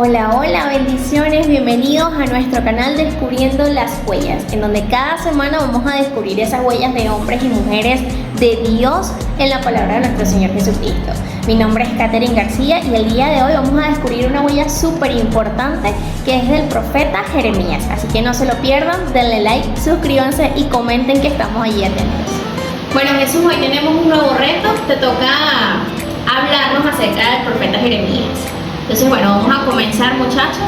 Hola, hola, bendiciones, bienvenidos a nuestro canal Descubriendo las Huellas, en donde cada semana vamos a descubrir esas huellas de hombres y mujeres de Dios en la palabra de nuestro Señor Jesucristo. Mi nombre es Katherine García y el día de hoy vamos a descubrir una huella súper importante que es del profeta Jeremías, así que no se lo pierdan, denle like, suscríbanse y comenten que estamos allí atentos. Bueno Jesús, hoy tenemos un nuevo reto, te toca hablarnos acerca del profeta Jeremías. Entonces bueno, vamos a comenzar muchachos.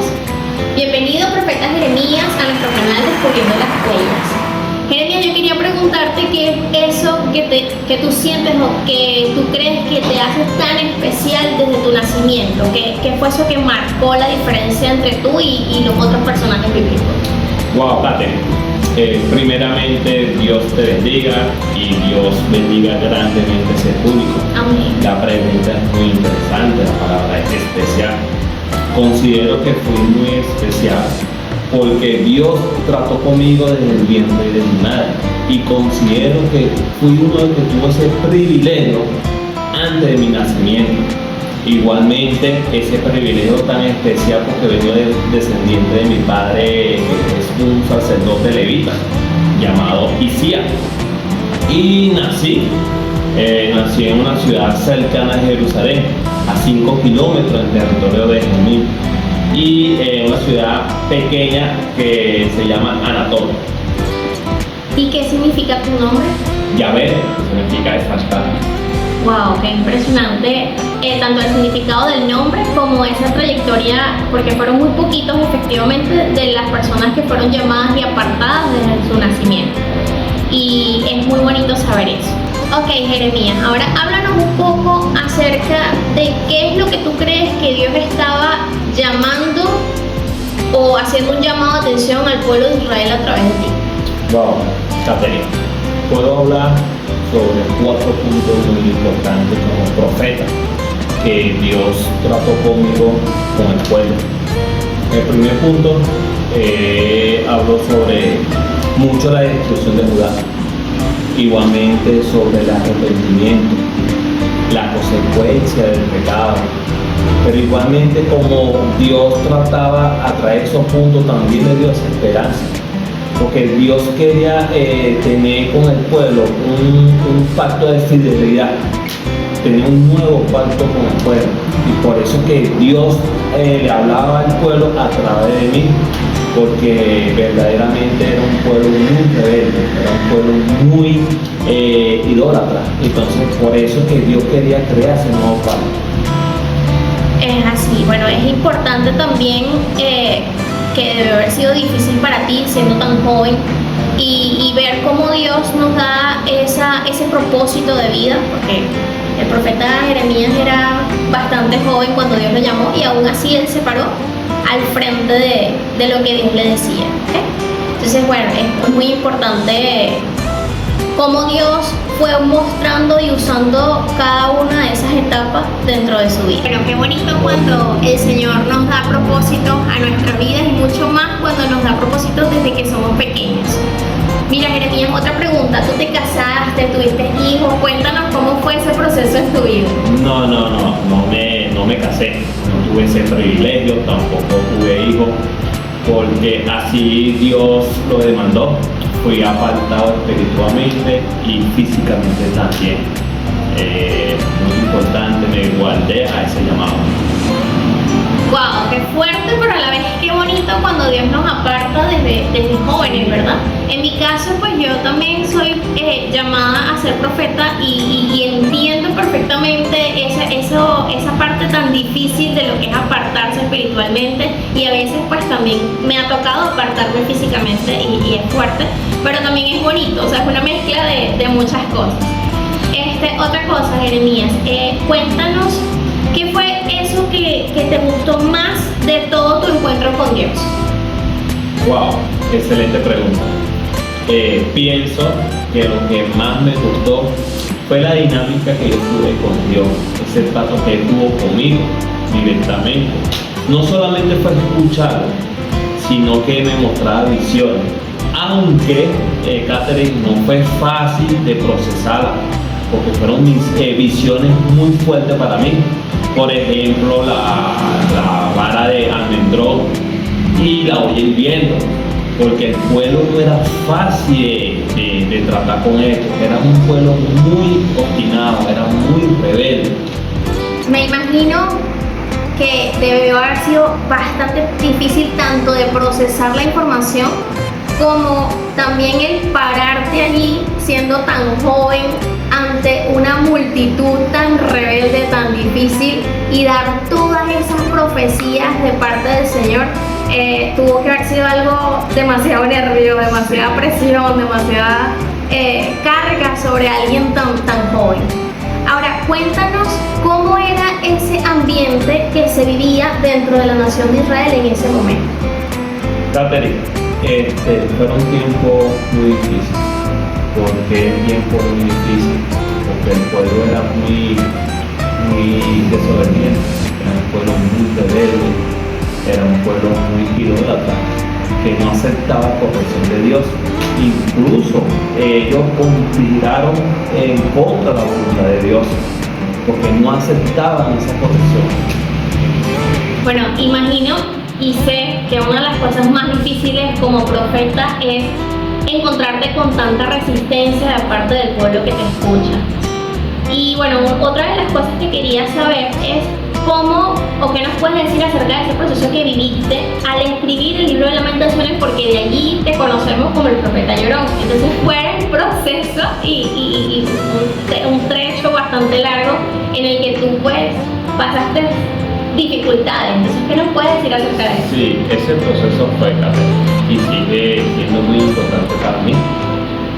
Bienvenido profeta Jeremías a nuestro canal Descubriendo las Huellas. Jeremías, yo quería preguntarte qué es eso que tú sientes o que tú crees que te hace tan especial desde tu nacimiento. ¿Qué fue eso que marcó la diferencia entre tú y los otros personajes bíblicos? Wow, Katherine. Primeramente, Dios te bendiga y Dios bendiga grandemente ese público. Amén. La pregunta es muy interesante, la palabra es especial. Considero que fui muy especial porque Dios trató conmigo desde el vientre de mi madre y considero que fui uno de los que tuvo ese privilegio antes de mi nacimiento. Igualmente, ese privilegio tan especial porque vengo descendiente de mi padre, que es un sacerdote levita llamado Isías. Y nací en una ciudad cercana a Jerusalén, a 5 kilómetros en territorio de Benjamín, y en una ciudad pequeña que se llama Anatolia. ¿Y qué significa tu nombre? Yahvé, que significa desfachar. Wow, qué impresionante, tanto el significado del nombre como esa trayectoria, porque fueron muy poquitos efectivamente de las personas que fueron llamadas y apartadas desde su nacimiento. Y es muy bonito saber eso. Ok, Jeremías, ahora háblanos un poco acerca de qué es lo que tú crees que Dios estaba llamando o haciendo un llamado de atención al pueblo de Israel a través de ti. Wow, Katherine, puedo hablar sobre 4 puntos muy importantes como profeta que Dios trató conmigo con el pueblo. El primer punto, hablo sobre mucho la destrucción de Judá, igualmente sobre el arrepentimiento, la consecuencia del pecado, pero igualmente como Dios trataba a traer esos puntos, también le dio esa esperanza. Porque Dios quería tener con el pueblo un pacto de fidelidad, tener un nuevo pacto con el pueblo. Y por eso que Dios le hablaba al pueblo a través de mí, porque verdaderamente era un pueblo muy rebelde, era un pueblo muy idólatra. Entonces por eso que Dios quería crear ese nuevo pacto. Es así, bueno, es importante también que debe haber sido difícil para ti siendo tan joven y ver cómo Dios nos da ese propósito de vida, porque el profeta Jeremías era bastante joven cuando Dios lo llamó y aún así él se paró al frente de lo que Dios le decía. Entonces bueno, es muy importante cómo Dios fue mostrando y usando cada una de esas etapas dentro de su vida. Pero qué bonito cuando el Señor nos da propósitos a nuestra vida y mucho más cuando nos da propósitos desde que somos pequeños. Mira Jeremías, otra pregunta, ¿tú te casaste, tuviste hijos? Cuéntanos cómo fue ese proceso en tu vida. No me casé, no tuve ese privilegio, tampoco tuve hijos, porque así Dios lo demandó. Fui apartado espiritualmente y físicamente también. Muy importante, me guardé a ese llamado. Wow, qué fuerte, pero a la vez qué bonito cuando Dios nos aparta desde jóvenes, ¿verdad? En mi caso, pues yo también soy llamada a ser profeta y entiendo perfectamente esa parte tan difícil de lo que es apartarse espiritualmente, y a veces pues también me ha tocado apartarme físicamente y es fuerte, pero también es bonito, o sea, es una mezcla de muchas cosas. Otra cosa, Jeremías, cuéntanos qué fue eso que te gustó más de todo tu encuentro con Dios. Wow, excelente pregunta. Pienso que lo que más me gustó fue la dinámica que yo tuve con Dios, ese trato que Él tuvo conmigo directamente. No solamente fue escucharlo, sino que me mostraba visiones, aunque Katherine, no fue fácil de procesarla, porque fueron visiones muy fuertes para mí. Por ejemplo, la vara de almendrón y la olla hirviendo, porque el pueblo no era fácil de tratar con ellos, era un pueblo muy obstinado, era muy rebelde. Me imagino que debió haber sido bastante difícil tanto de procesar la información como también el pararte allí siendo tan joven ante una multitud tan rebelde, tan difícil y dar todas esas profecías de parte del Señor. Tuvo que haber sido algo demasiado nervio, demasiada presión, demasiada carga sobre alguien tan joven. Ahora, cuéntanos cómo era ese ambiente que se vivía dentro de la nación de Israel en ese momento. Catherine, fueron tiempos muy difíciles. ¿Por qué tiempo muy difícil? Porque el pueblo era muy desobediente, era un pueblo muy rebelde, era un pueblo muy idólatra, que no aceptaba la corrección de Dios. Incluso ellos conspiraron en contra de la voluntad de Dios, porque no aceptaban esa corrección. Bueno, imagino y sé que una de las cosas más difíciles como profeta es encontrarte con tanta resistencia de parte del pueblo que te escucha. Y bueno, otra de las cosas que quería saber es cómo o qué nos puedes decir acerca de ese proceso que viviste al escribir el libro de Lamentaciones, porque de allí te conocemos como el profeta llorón. Entonces fue un proceso y un trecho bastante largo en el que tú pues pasaste dificultades. Entonces, ¿qué nos puedes decir acerca de eso? Sí, ese proceso fue y sigue siendo muy importante para mí,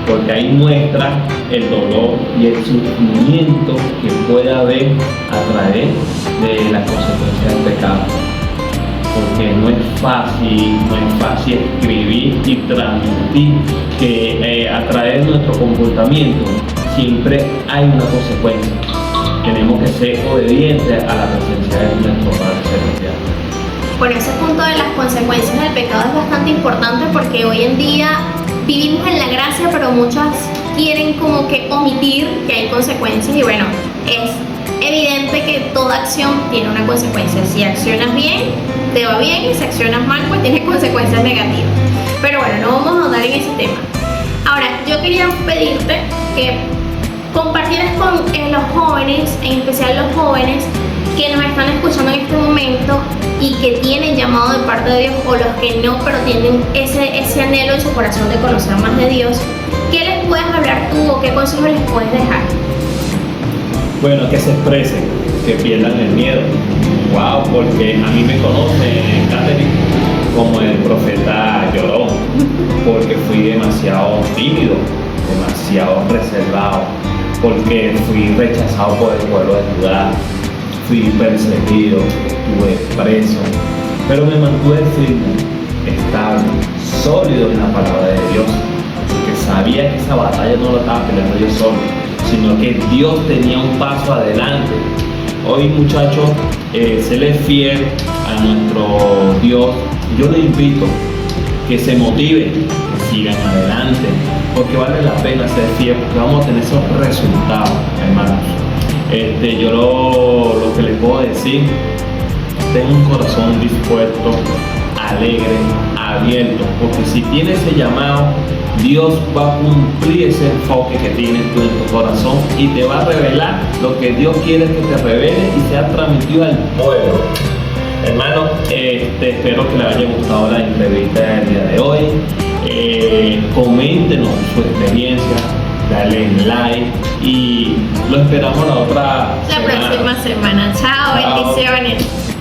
porque ahí muestra el dolor y el sufrimiento que puede haber a través de las consecuencias del pecado. Porque no es fácil escribir y transmitir que a través de nuestro comportamiento siempre hay una consecuencia. Tenemos que ser obedientes a la presencia de nuestro Padre Celestial. Bueno, ese punto de las consecuencias del pecado es bastante importante, porque hoy en día vivimos en la gracia, pero muchas quieren como que omitir que hay consecuencias, y bueno, es evidente que toda acción tiene una consecuencia. Si accionas bien, te va bien, y si accionas mal, pues tiene consecuencias negativas. Pero bueno, no vamos a ahondar en ese tema. Ahora, yo quería pedirte que compartieras con los jóvenes, en especial los jóvenes que nos están escuchando en este momento y que tienen llamado de parte de Dios, o los que no, pero tienen ese anhelo en su corazón de conocer más de Dios. ¿Qué les puedes hablar tú o qué consejos les puedes dejar? Bueno, que se expresen, que pierdan el miedo. Wow, porque a mí me conocen, Catherine, como el profeta llorón, porque fui demasiado tímido, demasiado reservado, porque fui rechazado por el pueblo de Judá, fui perseguido, estuve preso, pero me mantuve firme, estable, sólido en la palabra de Dios, porque sabía que esa batalla no la estaba peleando yo solo, sino que Dios tenía un paso adelante. Hoy, muchachos, séle fiel a nuestro Dios. Yo les invito que se motiven, que sigan adelante, porque vale la pena ser fiel, porque vamos a tener esos resultados, hermanos. Yo lo que les puedo decir, ten un corazón dispuesto, alegre, abierto, porque si tienes ese llamado, Dios va a cumplir ese enfoque que tienes tú en tu corazón y te va a revelar lo que Dios quiere que te revele y sea transmitido al pueblo. Hermano, espero que les haya gustado la entrevista del día de hoy. Coméntenos su experiencia, dale like y lo esperamos la próxima semana. Chao, bendiciones.